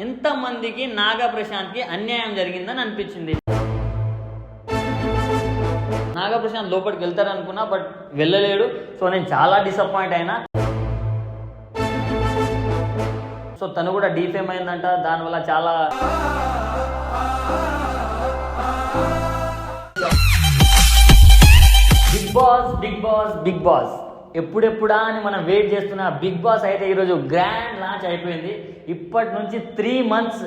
ఎంతమందికి నాగా ప్రశాంత్కి అన్యాయం జరిగిందని అనిపించింది. నాగా ప్రశాంత్ లోపలికి వెళ్తారనుకున్నా, బట్ వెళ్ళలేడు. సో నేను చాలా డిసప్పాయింట్ అయినా. సో తను కూడా డీఫేమ్ అయిందంట, దానివల్ల చాలా బిగ్ బాస్ ఎప్పుడెప్పుడా అని మనం వెయిట్ చేస్తున్న బిగ్ బాస్ అయితే ఈరోజు గ్రాండ్ లాంచ్ అయిపోయింది. ఇప్పటి నుంచి 3 months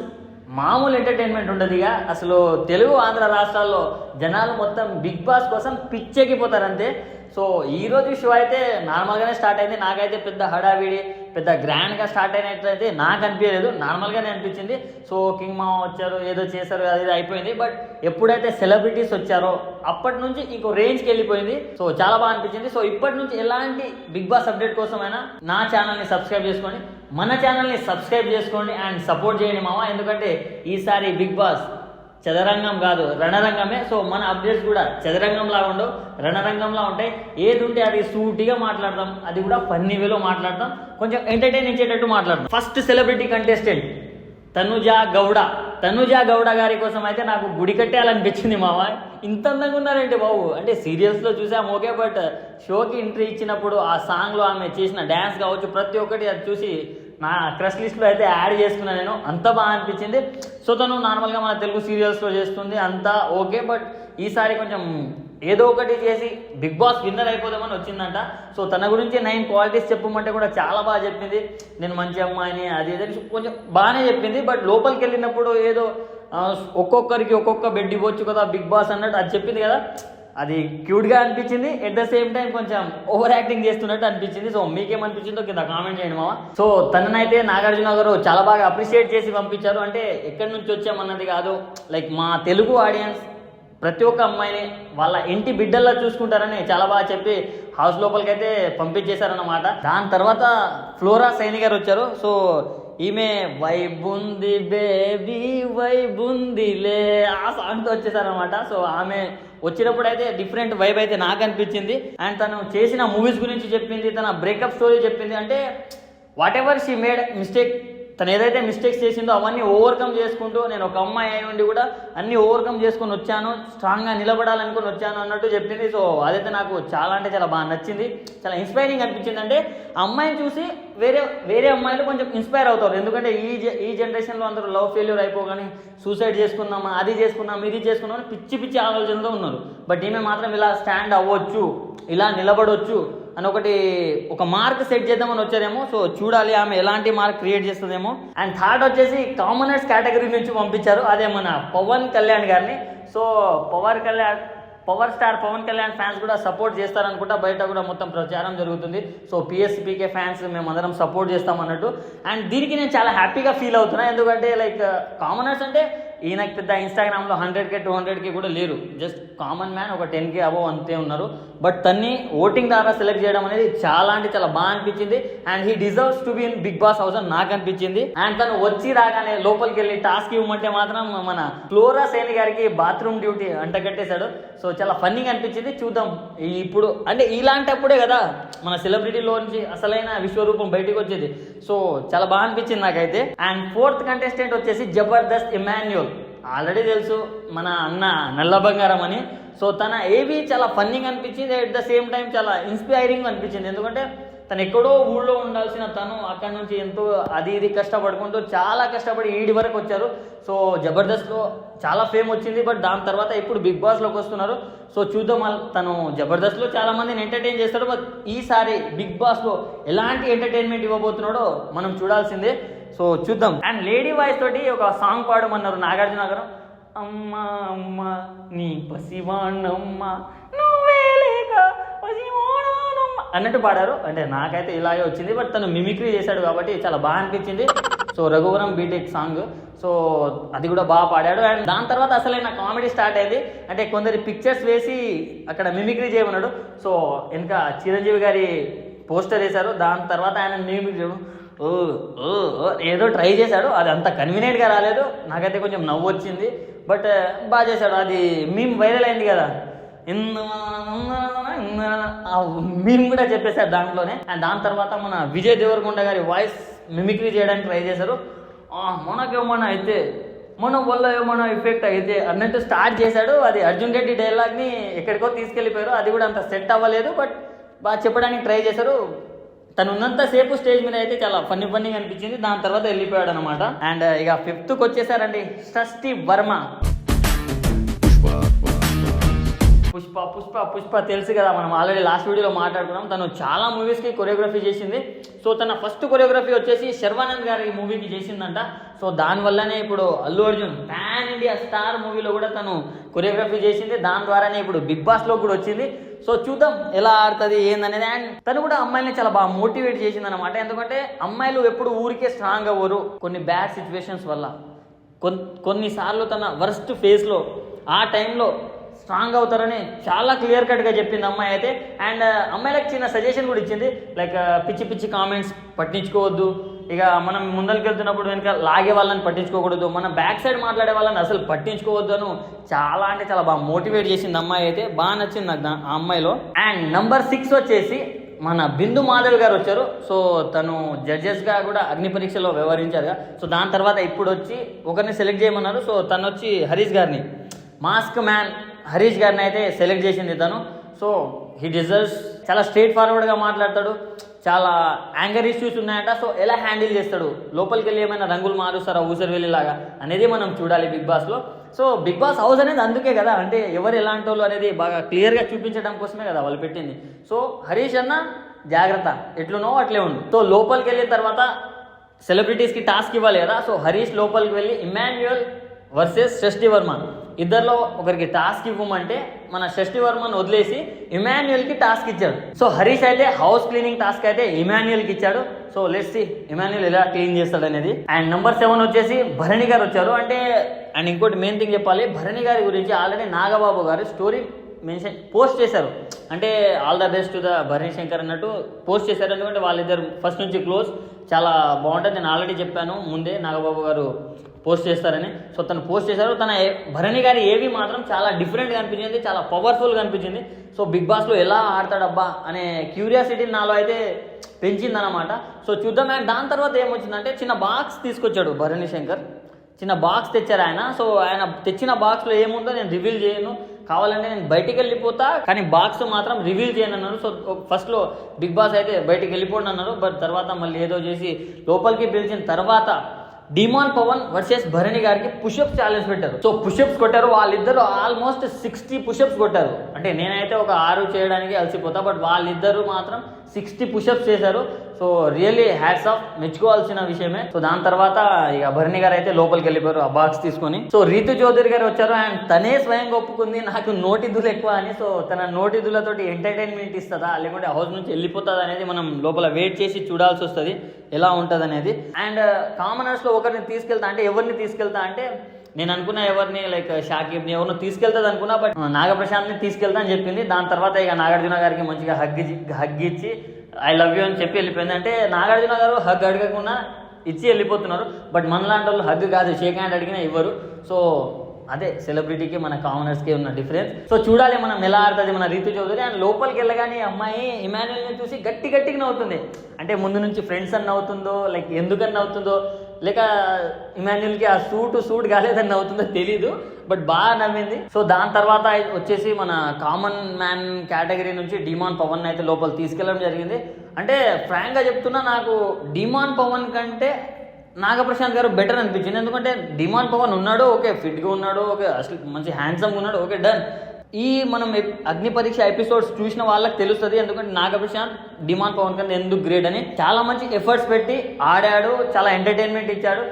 మామూలు ఎంటర్టైన్మెంట్ ఉండదు. ఇక అసలు తెలుగు ఆంధ్ర రాష్ట్రాల్లో జనాలు మొత్తం బిగ్ బాస్ కోసం పిచ్చెక్కిపోతారంతే. సో ఈరోజు షో అయితే నార్మల్గానే స్టార్ట్ అయింది. నాకైతే పెద్ద హడావిడి పెద్ద గ్రాండ్గా స్టార్ట్ అయినట్లయితే నాకు అనిపించలేదు, నార్మల్గానే అనిపించింది. సో కింగ్ మామ వచ్చారు, ఏదో చేశారు, అది అయిపోయింది. బట్ ఎప్పుడైతే సెలబ్రిటీస్ వచ్చారో అప్పటి నుంచి ఇంకో రేంజ్కి వెళ్ళిపోయింది. సో చాలా బాగా అనిపించింది. సో ఇప్పటి నుంచి ఎలాంటి బిగ్ బాస్ అప్డేట్ కోసమైనా నా ఛానల్ని సబ్స్క్రైబ్ చేసుకోండి, మన ఛానల్ని సబ్స్క్రైబ్ చేసుకోండి అండ్ సపోర్ట్ చేయండి మామ. ఎందుకంటే ఈసారి బిగ్ బాస్ చదరంగం కాదు, రణరంగమే. సో మన అప్డేట్స్ కూడా చదరంగంలా ఉండవు, రణరంగంలా ఉంటాయి. ఏది ఉంటే అది సూటిగా మాట్లాడదాం, అది కూడా ఫన్నీ వేలో మాట్లాడదాం, కొంచెం ఎంటర్టైన్ ఇచ్చేటట్టు మాట్లాడదాం. First celebrity contestant Tanuja Gowda గారి కోసం అయితే నాకు గుడి కట్టేయాలనిపించింది మామ. ఇంత అందంగా ఉన్నారంటే బాబు, అంటే సీరియల్స్లో చూసాం ఓకే, బట్ షోకి ఎంట్రీ ఇచ్చినప్పుడు ఆ సాంగ్లో ఆమె చేసిన డ్యాన్స్ కావచ్చు, ప్రతి ఒక్కటి అది చూసి నా క్రష్ లిస్ట్లో అయితే యాడ్ చేసుకున్నాను నేను. అంత బాగా అనిపించింది. సో తను నార్మల్గా మన తెలుగు సీరియల్స్లో చేస్తుంది, అంతా ఓకే. బట్ ఈసారి కొంచెం ఏదో ఒకటి చేసి బిగ్ బాస్ విన్నర్ అయిపోదామని వచ్చిందంట. సో తన గురించి 9 క్వాలిటీస్ చెప్పమంటే కూడా చాలా బాగా చెప్పింది. నేను మంచి అమ్మాయిని, అది ఏదైనా కొంచెం బాగానే చెప్పింది. బట్ లోపలికి వెళ్ళినప్పుడు ఏదో ఒక్కొక్కరికి ఒక్కొక్క బెడ్ ఇవ్వచ్చు కదా బిగ్ బాస్ అన్నట్టు అది చెప్పింది కదా, అది క్యూట్గా అనిపించింది. ఎట్ ద సేమ్ టైం కొంచెం ఓవర్ యాక్టింగ్ చేస్తున్నట్టు అనిపించింది. సో మీకేమనిపించిందో కింద కామెంట్ చేయండి మామ. సో తననైతే నాగార్జున గారు చాలా బాగా అప్రిషియేట్ చేసి పంపించారు. అంటే ఎక్కడి నుంచి వచ్చామన్నది కాదు, లైక్ మా తెలుగు ఆడియన్స్ ప్రతి ఒక్క అమ్మాయిని వాళ్ళ ఇంటి బిడ్డల్లా చూసుకుంటారని చాలా బాగా చెప్పి హౌస్ లోపలికి అయితే పంపించేశారన్నమాట. దాని తర్వాత ఫ్లోరా సైని గారు వచ్చారు. సో ఈమె వైబుంది బేబీ వైబుందిలే ఆ సాంగ్తో వచ్చేసారనమాట. సో ఆమె వచ్చినప్పుడు అయితే డిఫరెంట్ వైబ్ అయితే నాకు అనిపించింది. అండ్ తను చేసిన మూవీస్ గురించి చెప్పింది, తన బ్రేకప్ స్టోరీ చెప్పింది. అంటే what ever she made mistake, తను ఏదైతే మిస్టేక్స్ చేసిందో అవన్నీ ఓవర్కమ్ చేసుకుంటూ, నేను ఒక అమ్మాయి అయి ఉండి కూడా అన్నీ ఓవర్కమ్ చేసుకొని వచ్చాను, స్ట్రాంగ్గా నిలబడాలనుకుని వచ్చాను అన్నట్టు చెప్పింది. సో అదైతే నాకు చాలా అంటే చాలా బాగా నచ్చింది, చాలా ఇన్స్పైరింగ్ అనిపించింది. అంటే ఆ అమ్మాయిని చూసి వేరే అమ్మాయిలు కొంచెం ఇన్స్పైర్ అవుతారు. ఎందుకంటే ఈ జనరేషన్లో అందరూ లవ్ ఫెయిల్యూర్ అయిపోగానే సూసైడ్ చేసుకుందామా, అది చేసుకుందాం, ఇది చేసుకుందాం పిచ్చి పిచ్చి ఆలోచనతో ఉన్నారు. బట్ ఈమె మాత్రం ఇలా స్టాండ్ అవ్వచ్చు, ఇలా నిలబడవచ్చు అని ఒక మార్క్ సెట్ చేద్దామని వచ్చారేమో. సో చూడాలి ఆమె ఎలాంటి మార్క్ క్రియేట్ చేస్తుందేమో. అండ్ థర్డ్ వచ్చేసి కామనర్స్ కేటగిరీ నుంచి పంపించారు, అదే మన పవన్ కళ్యాణ్ గారిని. So power star Pawan Kalyan fans కూడా సపోర్ట్ చేస్తారనుకుంటా, బయట కూడా మొత్తం ప్రచారం జరుగుతుంది. సో పిఎస్పీకే ఫ్యాన్స్ మేమందరం సపోర్ట్ చేస్తాం అన్నట్టు. అండ్ దీనికి నేను చాలా హ్యాపీగా ఫీల్ అవుతున్నా. ఎందుకంటే లైక్ కామనర్స్ అంటే ఈయనకి పెద్ద ఇన్స్టాగ్రామ్లో 100K 200K కూడా లేరు, జస్ట్ కామన్ మ్యాన్ ఒక 10K అబవ్ అంతే ఉన్నారు. బట్ తన్ని ఓటింగ్ ద్వారా సెలెక్ట్ చేయడం అనేది చాలా అంటే చాలా బాగా అనిపించింది. And he deserves to be in Bigg Boss house అని నాకు అనిపించింది. అండ్ తను వచ్చి రాగానే లోపలికి వెళ్ళి టాస్క్ ఇవ్వమంటే మాత్రం మన ఫ్లోరా సైని గారికి బాత్రూమ్ డ్యూటీ అంటగట్టేశాడు. సో చాలా ఫన్నీగా అనిపించింది. చూద్దాం ఇప్పుడు, అంటే ఇలాంటప్పుడే కదా మన సెలబ్రిటీలో నుంచి అసలైన విశ్వరూపం బయటకు వచ్చేది. సో చాలా బాగా అనిపించింది నాకైతే. అండ్ 4th కంటెస్టెంట్ వచ్చేసి జబర్దస్త్ ఇమాన్యుయల్. ఆల్రెడీ తెలుసు మన అన్న నల్ల బంగారం అని. సో తన ఏవి చాలా ఫన్నీగా అనిపించింది, అట్ ద సేమ్ టైం చాలా ఇన్స్పైరింగ్ అనిపించింది. ఎందుకంటే తను ఎక్కడో ఊళ్ళో ఉండాల్సిన తను అక్కడ నుంచి ఎంతో ఇది కష్టపడుకుంటూ చాలా కష్టపడి ఈడి వరకు వచ్చారు. సో జబర్దస్త్లో చాలా ఫేమ్ వచ్చింది. బట్ దాని తర్వాత ఇప్పుడు బిగ్ బాస్లోకి వస్తున్నారు. సో చూద్దాం, తను జబర్దస్త్లో చాలా మందిని ఎంటర్టైన్ చేస్తాడు. బట్ ఈసారి బిగ్ బాస్లో ఎలాంటి ఎంటర్టైన్మెంట్ ఇవ్వబోతున్నాడో మనం చూడాల్సిందే. సో చూద్దాం. అండ్ లేడీ వాయిస్ తోటి ఒక సాంగ్ పాడమన్నారు నాగార్జున గారు. అమ్మ అమ్మ నీ పసివాణమ్మ నువ్వే లేక పసివాణమ్మ అన్నట్టు పాడారు. అంటే నాకైతే ఇలాగే వచ్చింది. బట్ తను మిమిక్రీ చేశాడు కాబట్టి చాలా బాగా అనిపించింది. So Raghuvaran BTech song, so అది కూడా బాగా పాడాడు. అండ్ దాని తర్వాత అసలైన కామెడీ స్టార్ట్ అయింది. అంటే కొందరి పిక్చర్స్ వేసి అక్కడ మిమిక్రీ చేయమన్నాడు. సో వెనక చిరంజీవి గారి పోస్టర్ వేశారు. దాని తర్వాత ఆయన మిమిక్రీ ఏదో ట్రై చేశాడు, అది అంత కన్వీనియంట్గా రాలేదు. నాకైతే కొంచెం నవ్వు వచ్చింది. బట్ బాగా చేశాడు. అది మీమ్ వైరల్ అయింది కదా, మీమ్ కూడా చెప్పేశారు దాంట్లోనే. అండ్ దాని తర్వాత మన విజయ్ దేవరకొండ గారి వాయిస్ మిమిక్రీ చేయడానికి ట్రై చేశారు. మనకేమన్నా అయితే మన వల్ల ఏమన్నా ఎఫెక్ట్ అయితే అన్నట్టు స్టార్ట్ చేశాడు. అది అర్జున్ రెడ్డి డైలాగ్ని ఎక్కడికో తీసుకెళ్ళిపోయారు. అది కూడా అంత సెట్ అవ్వలేదు, బట్ బాగా చెప్పడానికి ట్రై చేశారు. తను ఉన్నంతసేపు స్టేజ్ మీద అయితే చాలా ఫన్నీగా అనిపించింది. దాని తర్వాత వెళ్ళిపోయాడు అనమాట. అండ్ ఇక 5th వచ్చేసారండి షష్ఠి వర్మ. పుష్ప తెలుసు కదా, మనం ఆల్రెడీ లాస్ట్ వీడియోలో మాట్లాడుకున్నాం. తను చాలా మూవీస్కి కొరియోగ్రఫీ చేసింది. సో తన ఫస్ట్ కొరియోగ్రఫీ వచ్చేసి శర్వానంద్ గారి మూవీకి చేసిందంట. సో దానివల్లనే ఇప్పుడు Allu Arjun pan India star మూవీలో కూడా తను కొరియోగ్రఫీ చేసింది. దాని ద్వారానే ఇప్పుడు బిగ్ బాస్లో కూడా వచ్చింది. సో చూద్దాం ఎలా ఆడుతుంది ఏందనేది. అండ్ తను కూడా అమ్మాయిని చాలా బాగా మోటివేట్ చేసింది అనమాట. ఎందుకంటే అమ్మాయిలు ఎప్పుడు ఊరికే స్ట్రాంగ్ అవ్వరు, కొన్ని బ్యాడ్ సిచ్యువేషన్స్ వల్ల. కొన్నిసార్లు తన వర్స్ట్ ఫేజ్లో ఆ టైంలో స్ట్రాంగ్ అవుతారని చాలా క్లియర్ కట్గా చెప్పింది అమ్మాయి అయితే. అండ్ అమ్మాయిలకు చిన్న సజెషన్ కూడా ఇచ్చింది, లైక్ పిచ్చి కామెంట్స్ పట్టించుకోవద్దు, ఇక మనం ముందరికి వెళ్తున్నప్పుడు వెనక లాగే వాళ్ళని పట్టించుకోకూడదు, మన బ్యాక్ సైడ్ మాట్లాడే వాళ్ళని అసలు పట్టించుకోవద్దు అని చాలా అంటే చాలా బాగా మోటివేట్ చేసింది అమ్మాయి అయితే. బాగా నచ్చింది నాకు ఆ అమ్మాయిలో. అండ్ నంబర్ 6 వచ్చేసి మన బిందు మాధవ్ గారు వచ్చారు. సో తను జడ్జెస్గా కూడా అగ్ని పరీక్షలో వ్యవహరించారుగా. సో దాని తర్వాత ఇప్పుడు వచ్చి ఒకరిని సెలెక్ట్ చేయమన్నారు. సో తను వచ్చి హరీష్ గారిని, మాస్క్ మ్యాన్ హరీష్ గారిని అయితే సెలెక్ట్ చేసింది తను. So he deserves. చాలా స్ట్రైట్ ఫార్వర్డ్గా మాట్లాడతాడు, చాలా యాంగర్ ఇష్యూస్ ఉన్నాయంట. సో ఎలా హ్యాండిల్ చేస్తాడు, లోపలికి వెళ్ళి ఏమైనా రంగులు మారుస్తారా ఊసరి వెళ్ళేలాగా అనేది మనం చూడాలి బిగ్ బాస్లో. సో బిగ్ బాస్ హౌస్ అనేది అందుకే కదా, అంటే ఎవరు ఎలాంటి వాళ్ళు అనేది బాగా క్లియర్గా చూపించడం కోసమే కదా వాళ్ళు పెట్టింది. సో హరీష్ అన్న జాగ్రత్త, ఎట్లునో అట్లే ఉండు. సో లోపలికి వెళ్ళిన తర్వాత సెలబ్రిటీస్కి టాస్క్ ఇవ్వాలి కదా. సో హరీష్ లోపలికి వెళ్ళి ఇమాన్యుయల్ వర్సెస్ షష్ఠి వర్మ, ఇద్దరిలో ఒకరికి టాస్క్ ఇవ్వమంటే మన షష్ఠి వర్మను వదిలేసి ఇమాన్యుయల్కి టాస్క్ ఇచ్చాడు. సో హరీష్ అయితే హౌస్ క్లీనింగ్ టాస్క్ అయితే ఇమాన్యుయల్కి ఇచ్చాడు. సో లెట్స్ సీ ఇమాన్యుయల్ ఎలా క్లీన్ చేస్తాడు అనేది. అండ్ నంబర్ 7 వచ్చేసి భరణి గారు వచ్చారు. అండ్ ఇంకోటి మెయిన్ థింగ్ చెప్పాలి, భరణి గారి గురించి ఆల్రెడీ నాగబాబు గారు స్టోరీ పోస్ట్ చేశారు. అంటే all the best the Bharani Shankar అన్నట్టు పోస్ట్ చేశారు. ఎందుకంటే వాళ్ళిద్దరు ఫస్ట్ నుంచి క్లోజ్, చాలా బాగుంటుంది. నేను ఆల్రెడీ చెప్పాను ముందే నాగబాబు గారు పోస్ట్ చేస్తారని. సో తను పోస్ట్ చేశారు. తన భరణి గారి ఏవి మాత్రం చాలా డిఫరెంట్గా అనిపించింది, చాలా పవర్ఫుల్గా అనిపించింది. సో బిగ్ బాస్లో ఎలా ఆడతాడబ్బా అనే క్యూరియాసిటీ నాలో అయితే పెంచిందనమాట. సో చూద్దాం. అండ్ దాని తర్వాత ఏమొచ్చిందంటే చిన్న బాక్స్ తీసుకొచ్చాడు భరణి శంకర్, చిన్న బాక్స్ తెచ్చారు ఆయన. సో ఆయన తెచ్చిన బాక్స్లో ఏముందో నేను రివీల్ చేయను, కావాలంటే నేను బయటికి వెళ్ళిపోతా, కానీ బాక్స్ మాత్రం రివీల్ చేయను అన్నారు. సో ఫస్ట్లో బిగ్ బాస్ అయితే బయటికి వెళ్ళిపోండి అన్నారు. బట్ తర్వాత మళ్ళీ ఏదో చేసి లోపలికి పిలిచిన తర్వాత డిమాన్ పవన్ వర్సెస్ భరణి గారికి పుషప్ ఛాలెంజ్ పెట్టారు. సో పుషప్స్ కొట్టారు వాళ్ళిద్దరు, ఆల్మోస్ట్ 60 పుషప్స్ కొట్టారు. అంటే నేనైతే ఒక 6 చేయడానికి అలసిపోతా, బట్ వాళ్ళిద్దరు మాత్రం 60 పుషప్స్ చేశారు. సో రియల్లీ హ్యాట్స్ ఆఫ్, మెచ్చుకోవాల్సిన విషయమే. సో దాని తర్వాత ఇక భరణి గారు అయితే లోపలికి వెళ్ళిపోయారు ఆ బాక్స్ తీసుకొని. సో రీతు చౌదరి గారు వచ్చారు. అండ్ తనే స్వయంగా ఒప్పుకుంది నాకు నోటిదులు ఎక్కువ అని. సో తన నోటిదులతోటి ఎంటర్టైన్మెంట్ ఇస్తుందా లేకుంటే హౌస్ నుంచి వెళ్ళిపోతుందా అనేది మనం లోపల వెయిట్ చేసి చూడాల్సి వస్తుంది ఎలా ఉంటుంది అనేది. అండ్ కామనర్స్లో ఒకరిని తీసుకెళ్తా అంటే ఎవరిని తీసుకెళ్తా అంటే నేను అనుకున్నా ఎవరిని లైక్ షాకిబ్ని ఎవరిని తీసుకెళ్తుంది అనుకున్నా, బట్ నాగప్రశాంత్ని తీసుకెళ్తా అని చెప్పింది. దాని తర్వాత ఇక నాగార్జున గారికి మంచిగా హగ్ ఇచ్చి ఐ లవ్ యూ అని చెప్పి వెళ్ళిపోయింది. అంటే నాగార్జున గారు హగ్ అడగకుండా ఇచ్చి వెళ్ళిపోతున్నారు. బట్ మనలాంటి వాళ్ళు హగ్ కాదు, షేక్ హ్యాండ్ అడిగినా ఇవ్వరు. సో అదే సెలబ్రిటీకి మన కామనర్స్కి ఉన్న డిఫరెన్స్. సో చూడాలి మనం ఎలా ఆడుతుంది మన రీతు చౌదరి. అండ్ లోపలికి వెళ్ళగానే అమ్మాయి ఇమాన్యుయల్ని చూసి గట్టిగా నవ్వుతుంది. అంటే ముందు నుంచి ఫ్రెండ్స్ అని నవ్వుతుందో, లైక్ ఎందుకని నవ్వుతుందో, లేక ఇమాన్యుయల్కి ఆ సూట్ కాలేదని నవ్వుతుందో తెలీదు, బట్ బాగా నవ్వింది. సో దాని తర్వాత వచ్చేసి మన కామన్ మ్యాన్ కేటగిరీ నుంచి డిమాన్ పవన్ అయితే లోపల తీసుకెళ్ళడం జరిగింది. అంటే ఫ్రాంక్గా చెప్తున్నా, నాకు డిమాన్ పవన్ కంటే నాగప్రశాంత్ గారు బెటర్ అనిపించింది. ఎందుకంటే డిమాన్ పవన్ ఉన్నాడు, ఓకే ఫిట్గా ఉన్నాడు, ఓకే అసలు మంచి హ్యాండ్సమ్గా ఉన్నాడు, ఓకే డన్. ఈ మనం అగ్ని పరీక్ష ఎపిసోడ్స్ చూసిన వాళ్ళకి తెలుస్తుంది. ఎందుకంటే నాగప్రశాంత్ డిమాన్ పవన్ కన్నా ఎందుకు గ్రేట్ అని. చాలా మంచి ఎఫర్ట్స్ పెట్టి ఆడాడు, చాలా ఎంటర్టైన్మెంట్ ఇచ్చాడు.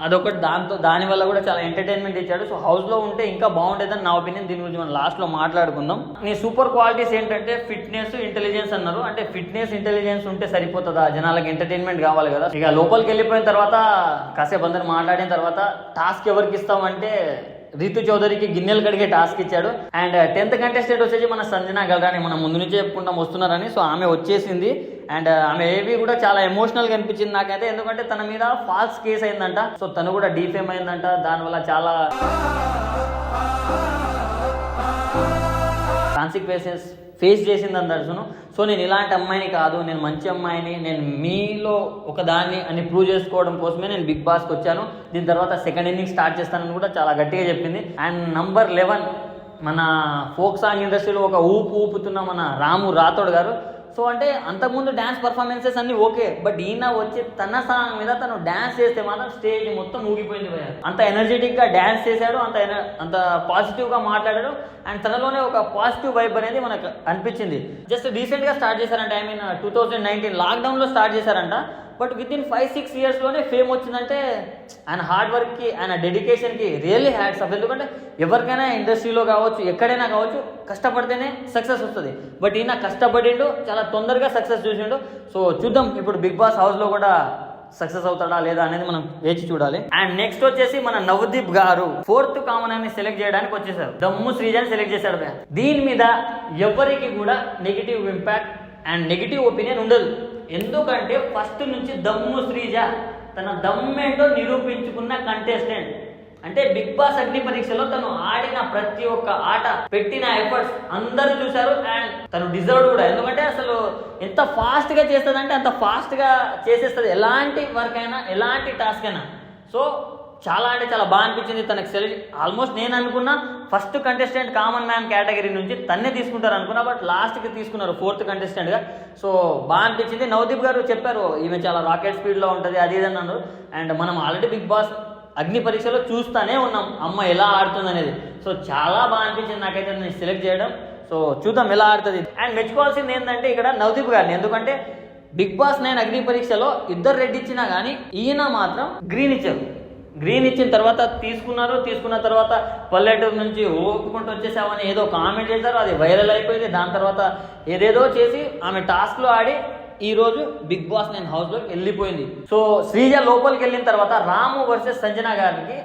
అదొకటి, దానివల్ల కూడా చాలా ఎంటర్టైన్మెంట్ ఇచ్చాడు. సో హౌస్లో ఉంటే ఇంకా బాగుండేదని నా ఒపీనియన్. దీని గురించి మనం లాస్ట్లో మాట్లాడుకుందాం. నీ సూపర్ క్వాలిటీస్ ఏంటంటే ఫిట్నెస్, ఇంటెలిజెన్స్ అన్నారు. అంటే ఫిట్నెస్, ఇంటెలిజెన్స్ ఉంటే సరిపోతుందా, జనాలకి ఎంటర్టైన్మెంట్ కావాలి కదా. ఇక లోపలికి వెళ్ళిపోయిన తర్వాత కాసేపు అందరు మాట్లాడిన తర్వాత టాస్క్ ఎవరికి ఇస్తామంటే రీతు చౌదరికి గిన్నెలు కడిగే టాస్క్ ఇచ్చాడు. అండ్ 10th కంటెస్టెంట్ వచ్చేసి మన సంజనా గల్రాని, మనం ముందు నుంచే చెప్పుకుంటాం వస్తున్నారని. సో ఆమె వచ్చేసింది. అండ్ ఆమె ఏవి కూడా చాలా ఎమోషనల్గా అనిపించింది నాకైతే. ఎందుకంటే తన మీద ఫాల్స్ కేసు అయిందంట. సో తను కూడా డీఫేమ్ అయిందంట. దానివల్ల చాలా కాన్సిక్వెన్సెస్ ఫేస్ చేసిందని తెలుసును. సో నేను ఇలాంటి అమ్మాయిని కాదు, నేను మంచి అమ్మాయిని, నేను మీలో ఒకదాన్ని అని ప్రూవ్ చేసుకోవడం కోసమే నేను బిగ్ బాస్కి వచ్చాను, దీని తర్వాత సెకండ్ ఇన్నింగ్ స్టార్ట్ చేస్తానని కూడా చాలా గట్టిగా చెప్పింది. అండ్ నంబర్ 11 మన ఫోక్ సాంగ్ ఇండస్ట్రీలో ఒక ఊపుతున్న మన రాము రాథోడ్ గారు. సో అంటే అంతకుముందు డ్యాన్స్ పర్ఫార్మెన్సెస్ అన్నీ ఓకే, బట్ ఈయన వచ్చి తన సాంగ్ మీద తను డ్యాన్స్ చేస్తే మాత్రం స్టేజ్ మొత్తం ఊగిపోయింది భయ్య. అంత ఎనర్జెటిక్గా డ్యాన్స్ చేశాడు, అంత పాజిటివ్గా మాట్లాడాడు. అండ్ తనలోనే ఒక పాజిటివ్ వైబ్ అనేది మనకు అనిపించింది. జస్ట్ రీసెంట్గా స్టార్ట్ చేశారంట, ఐ మీన్ 2019 లాక్డౌన్లో స్టార్ట్ చేశారంట. బట్ విత్ ఇన్ 5-6 ఇయర్స్లోనే ఫేమ్ వచ్చిందంటే ఆయన హార్డ్ వర్క్కి, ఆయన డెడికేషన్కి రియల్లీ హ్యాట్స్ ఆఫ్. ఎందుకంటే ఎవరికైనా ఇండస్ట్రీలో కావచ్చు, ఎక్కడైనా కావచ్చు, కష్టపడితేనే సక్సెస్ వస్తుంది. బట్ ఈయన కష్టపడిండు, చాలా తొందరగా సక్సెస్ చూసిండు. సో చూద్దాం ఇప్పుడు బిగ్ బాస్ హౌస్లో కూడా సక్సెస్ అవుతాడా లేదా అనేది మనం వేచి చూడాలి. అండ్ నెక్స్ట్ వచ్చేసి మన నవదీప్ గారు 4th కామన్ సెలెక్ట్ చేయడానికి వచ్చేసారు. దమ్ము శ్రీజని సెలెక్ట్ చేశాడు. దీని మీద ఎవరికి కూడా negative impact and negative opinion ఉండదు. ఎందుకంటే ఫస్ట్ నుంచి దమ్ము శ్రీజ తన దమ్మేంటో నిరూపించుకున్న కంటెస్టెంట్. అంటే బిగ్ బాస్ అగ్ని పరీక్షలో తను ఆడిన ప్రతి ఒక్క ఆట, పెట్టిన ఎఫర్ట్స్ అందరూ చూశారు. అండ్ తను డిజర్వ్ కూడా. ఎందుకంటే అసలు ఎంత ఫాస్ట్గా చేస్తుందంటే అంత ఫాస్ట్గా చేసేస్తుంది, ఎలాంటి వర్క్ అయినా, ఎలాంటి టాస్క్ అయినా. సో చాలా అంటే చాలా బాగా అనిపించింది తనకు సెలెక్ట్. ఆల్మోస్ట్ నేను అనుకున్నా first contestant common man category నుంచి తన్నే తీసుకుంటారు అనుకున్నా, బట్ లాస్ట్కి తీసుకున్నారు 4th కంటెస్టెంట్గా. సో బాగా అనిపించింది. నవదీప్ గారు చెప్పారు ఈమె చాలా రాకెట్ స్పీడ్లో ఉంటుంది అది ఇది అన్నారు. అండ్ మనం ఆల్రెడీ బిగ్ బాస్ అగ్ని పరీక్షలో చూస్తూనే ఉన్నాం అమ్మ ఎలా ఆడుతుంది అనేది. సో చాలా బాగా అనిపించింది నాకైతే నేను సెలెక్ట్ చేయడం. సో చూద్దాం ఎలా ఆడుతుంది. అండ్ మెచ్చుకోవాల్సింది ఏంటంటే ఇక్కడ నవదీప్ గారిని, ఎందుకంటే బిగ్ బాస్ 9 అగ్ని పరీక్షలో ఇద్దరు రెడ్ ఇచ్చినా కానీ ఈయన మాత్రం గ్రీన్ ఇచ్చారు. గ్రీన్ ఇచ్చిన తర్వాత తీసుకున్న తర్వాత పల్లెటూరు నుంచి ఓపుకుంటూ వచ్చేసామని ఏదో కామెంట్ చేశారు, అది వైరల్ అయిపోయింది. దాని తర్వాత ఏదేదో చేసి ఆమె టాస్క్లో ఆడి ఈరోజు బిగ్ బాస్ 9 హౌస్లోకి వెళ్ళిపోయింది. సో శ్రీజ లోపలికి వెళ్ళిన తర్వాత రాము వర్సెస్ సంజన గారికి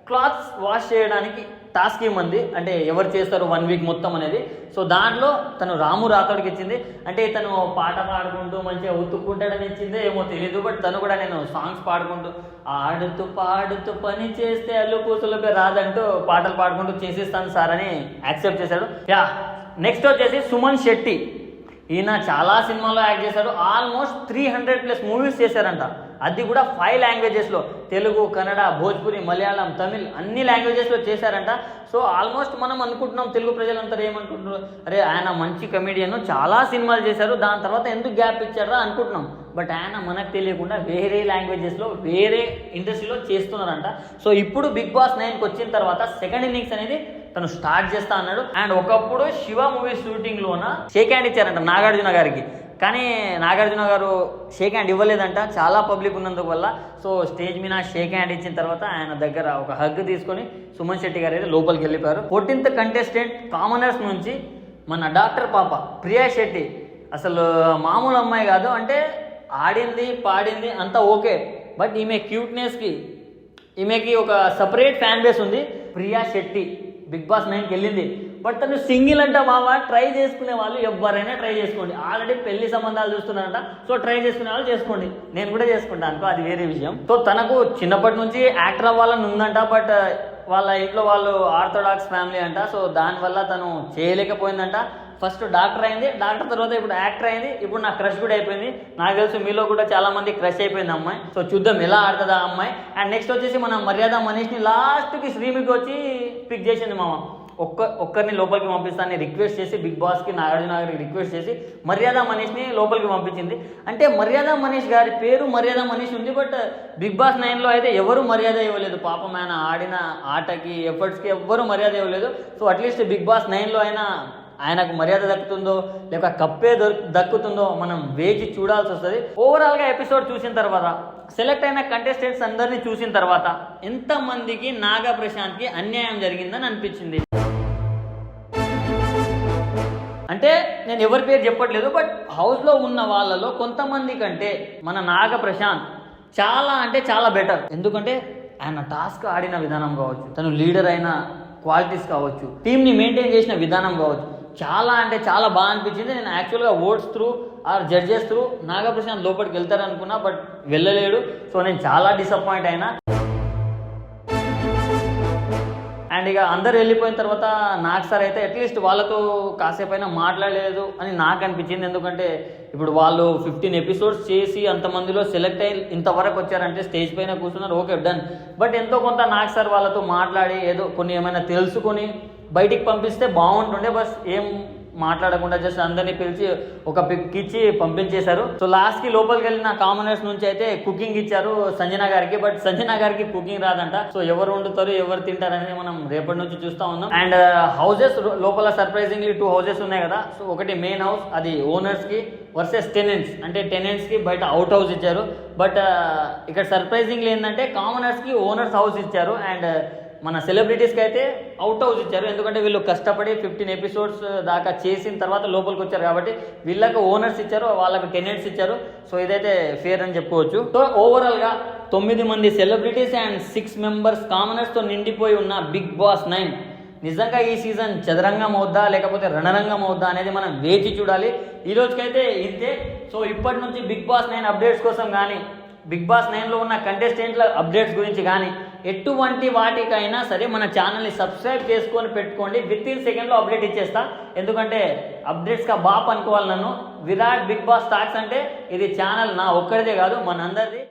క్లాత్స్ వాష్ చేయడానికి టాస్క్ ఇవ్వమంది. అంటే ఎవరు చేస్తారు 1 వీక్ మొత్తం అనేది. సో దాంట్లో తను రాము రాథోడ్కి ఇచ్చింది. అంటే తను పాట పాడుకుంటూ మంచిగా ఉతుక్కుంటాడని ఇచ్చిందే ఏమో తెలియదు. బట్ తను కూడా నేను సాంగ్స్ పాడుకుంటూ ఆడుతూ పాడుతూ పని చేస్తే అల్లు పూసలపై రాదంటూ పాటలు పాడుకుంటూ చేసేస్తాను సార్ అని యాక్సెప్ట్ చేశాడు. నెక్స్ట్ వచ్చేసి సుమన్ శెట్టి. ఈయన చాలా సినిమాల్లో యాక్ట్ చేశాడు. ఆల్మోస్ట్ 300+ మూవీస్ చేశారంట. అది కూడా 5 లాంగ్వేజెస్లో, తెలుగు, కన్నడ, భోజ్పురి, మలయాళం, తమిళ్ అన్ని లాంగ్వేజెస్లో చేశారంట. సో ఆల్మోస్ట్ మనం అనుకుంటున్నాం, తెలుగు ప్రజలంతా ఏమనుకుంటున్నారు, అరే ఆయన మంచి కమెడియన్, చాలా సినిమాలు చేశారు, దాని తర్వాత ఎందుకు గ్యాప్ ఇచ్చారా అనుకుంటున్నాం. బట్ ఆయన మనకు తెలియకుండా వేరే లాంగ్వేజెస్లో వేరే ఇండస్ట్రీలో చేస్తున్నారంట. సో ఇప్పుడు బిగ్ బాస్ 9కి వచ్చిన తర్వాత సెకండ్ ఇన్నింగ్స్ అనేది తను స్టార్ట్ చేస్తా అన్నాడు. అండ్ ఒకప్పుడు శివ మూవీ షూటింగ్లోన షేక్ హ్యాండ్ ఇచ్చారంట నాగార్జున గారికి. కానీ నాగార్జున గారు షేక్ హ్యాండ్ ఇవ్వలేదంట, చాలా పబ్లిక్ ఉన్నందువల్ల. సో స్టేజ్ మీద షేక్ హ్యాండ్ ఇచ్చిన తర్వాత ఆయన దగ్గర ఒక హగ్ తీసుకొని సుమన్ శెట్టి గారు అయితే లోపలికి వెళ్ళిపోయారు. 14th కంటెస్టెంట్ కామనర్స్ నుంచి మన డాక్టర్ పాప ప్రియా శెట్టి అసలు మామూలు అమ్మాయి కాదు. అంటే ఆడింది పాడింది అంతా ఓకే, బట్ ఈమె క్యూట్నెస్కి ఈమెకి ఒక సపరేట్ ఫ్యాన్ బేస్ ఉంది. ప్రియా శెట్టి బిగ్ బాస్ 9కి వెళ్ళింది. బట్ తను సింగిల్ అంట మామ. ట్రై చేసుకునే వాళ్ళు ఎవరైనా ట్రై చేసుకోండి. ఆల్రెడీ పెళ్లి సంబంధాలు చూస్తున్నారంట. సో ట్రై చేసుకునే వాళ్ళు చేసుకోండి, నేను కూడా చేసుకుంటాను అనుకో, అది వేరే విషయం. సో తనకు చిన్నప్పటి నుంచి యాక్టర్ అవ్వాలని ఉందంట. బట్ వాళ్ళ ఇంట్లో వాళ్ళు ఆర్థోడాక్స్ ఫ్యామిలీ అంట. సో దానివల్ల తను చేయలేకపోయిందంట. ఫస్ట్ డాక్టర్ అయింది, డాక్టర్ తర్వాత ఇప్పుడు యాక్టర్ అయింది, ఇప్పుడు నాకు క్రష్ కూడా అయిపోయింది. నాకు తెలుసు మీలో కూడా చాలా మంది క్రష్ అయిపోయింది అమ్మాయి. సో చూద్దాం ఎలా ఆడుతుంది ఆ అమ్మాయి. అండ్ నెక్స్ట్ వచ్చేసి మన మర్యాద మనీష్ని లాస్ట్కి శ్రీమికి వచ్చి పిక్ చేసింది మామ. ఒక్కరిని లోపలికి పంపిస్తానని రిక్వెస్ట్ చేసి బిగ్ బాస్కి నాగార్జున గారికి రిక్వెస్ట్ చేసి మర్యాద మనీష్ని లోపలికి పంపించింది. అంటే మర్యాద మనీష్ గారి పేరు మర్యాద మనీష్ ఉంది, బట్ బిగ్ బాస్ 9లో అయితే ఎవరు మర్యాద ఇవ్వలేదు. పాపం ఆయన ఆడిన ఆటకి ఎఫర్ట్స్కి ఎవ్వరూ మర్యాద ఇవ్వలేదు. సో అట్లీస్ట్ బిగ్ బాస్ 9లో అయినా ఆయనకు మర్యాద దక్కుతుందో లేక కప్పే దక్కుతుందో మనం వేచి చూడాల్సి వస్తుంది. ఓవరాల్గా ఎపిసోడ్ చూసిన తర్వాత సెలెక్ట్ అయిన కంటెస్టెంట్స్ అందరినీ చూసిన తర్వాత ఎంతమందికి నాగా ప్రశాంత్కి అన్యాయం జరిగిందని అనిపించింది. అంటే నేను ఎవరి పేరు చెప్పట్లేదు, బట్ హౌస్లో ఉన్న వాళ్ళలో కొంతమంది కంటే మన నాగ ప్రశాంత్ చాలా అంటే చాలా బెటర్. ఎందుకంటే ఆయన టాస్క్ ఆడిన విధానం కావచ్చు, తను లీడర్ అయిన క్వాలిటీస్ కావచ్చు, టీమ్ని మెయింటైన్ చేసిన విధానం కావచ్చు, చాలా అంటే చాలా బాగా అనిపించింది. నేను యాక్చువల్గా votes through or judges through Naga Prashanth లోపలికి వెళ్తారనుకున్నా, బట్ వెళ్ళలేడు. సో నేను చాలా డిసప్పాయింట్ అయినా. అండ్ ఇక అందరు వెళ్ళిపోయిన తర్వాత నాకు సార్ అయితే అట్లీస్ట్ వాళ్ళతో కాసేపు అయినా మాట్లాడలేదు అని నాకు అనిపించింది. ఎందుకంటే ఇప్పుడు వాళ్ళు 15 ఎపిసోడ్స్ చేసి అంతమందిలో సెలెక్ట్ అయ్యి ఇంతవరకు వచ్చారంటే స్టేజ్ పైన కూర్చున్నారు, ఓకే డన్. బట్ ఎంతో కొంత నాకు సార్ వాళ్ళతో మాట్లాడి ఏదో కొన్ని ఏమైనా తెలుసుకొని బయటికి పంపిస్తే బాగుంటుండే. బస్ ఏం మాట్లాడకుండా జస్ట్ అందరినీ పిలిచి ఒక పిక్ ఇచ్చి పంపించేశారు. సో లాస్ట్కి లోపలికి వెళ్ళిన కామనర్స్ నుంచి అయితే కుకింగ్ ఇచ్చారు సంజన గారికి. బట్ సంజన గారికి కుకింగ్ రాదంట. సో ఎవరు వండుతారు ఎవరు తింటారు అనేది మనం రేపటి నుంచి చూస్తూ ఉన్నాం. అండ్ హౌసెస్ లోపల సర్ప్రైజింగ్లీ 2 హౌసెస్ ఉన్నాయి కదా. సో ఒకటి మెయిన్ హౌస్, అది ఓనర్స్కి వర్సెస్ టెనెంట్స్, అంటే టెనెంట్స్కి బయట అవుట్ హౌస్ ఇచ్చారు. బట్ ఇక్కడ సర్ప్రైజింగ్లీ ఏంటంటే కామనర్స్కి ఓనర్స్ హౌస్ ఇచ్చారు అండ్ మన సెలబ్రిటీస్కి అయితే అవుట్ హౌస్ ఇచ్చారు. ఎందుకంటే వీళ్ళు కష్టపడి 15 ఎపిసోడ్స్ దాకా చేసిన తర్వాత లోపలికి వచ్చారు కాబట్టి వీళ్ళకి ఓనర్స్ ఇచ్చారు, వాళ్ళకి టెనెంట్స్ ఇచ్చారు. సో ఇదైతే ఫేర్ అని చెప్పుకోవచ్చు. సో ఓవరాల్గా 9 మంది సెలబ్రిటీస్ అండ్ 6 మెంబర్స్ కామనర్స్తో నిండిపోయి ఉన్న బిగ్ బాస్ 9 నిజంగా ఈ సీజన్ చదరంగం అవుద్దా లేకపోతే రణరంగం అవుద్దా అనేది మనం వేచి చూడాలి. ఈ రోజుకైతే ఇంతే. సో ఇప్పటి నుంచి బిగ్ బాస్ 9 అప్డేట్స్ కోసం కానీ బిగ్ బాస్ 9లో ఉన్న కంటెస్టెంట్ల అప్డేట్స్ గురించి కానీ ఎటువంటి వాటికైనా సరే మన ఛానల్ని సబ్స్క్రైబ్ చేసుకొని పెట్టుకోండి. వితిన్ సెకండ్లో అప్డేట్ ఇచ్చేస్తా. ఎందుకంటే అప్డేట్స్గా బాప్ అనుకోవాలి నన్ను. విరాట్ బిగ్ బాస్ టాక్స్ అంటే ఇది ఛానల్ నా ఒక్కడిదే కాదు, మనందరిది.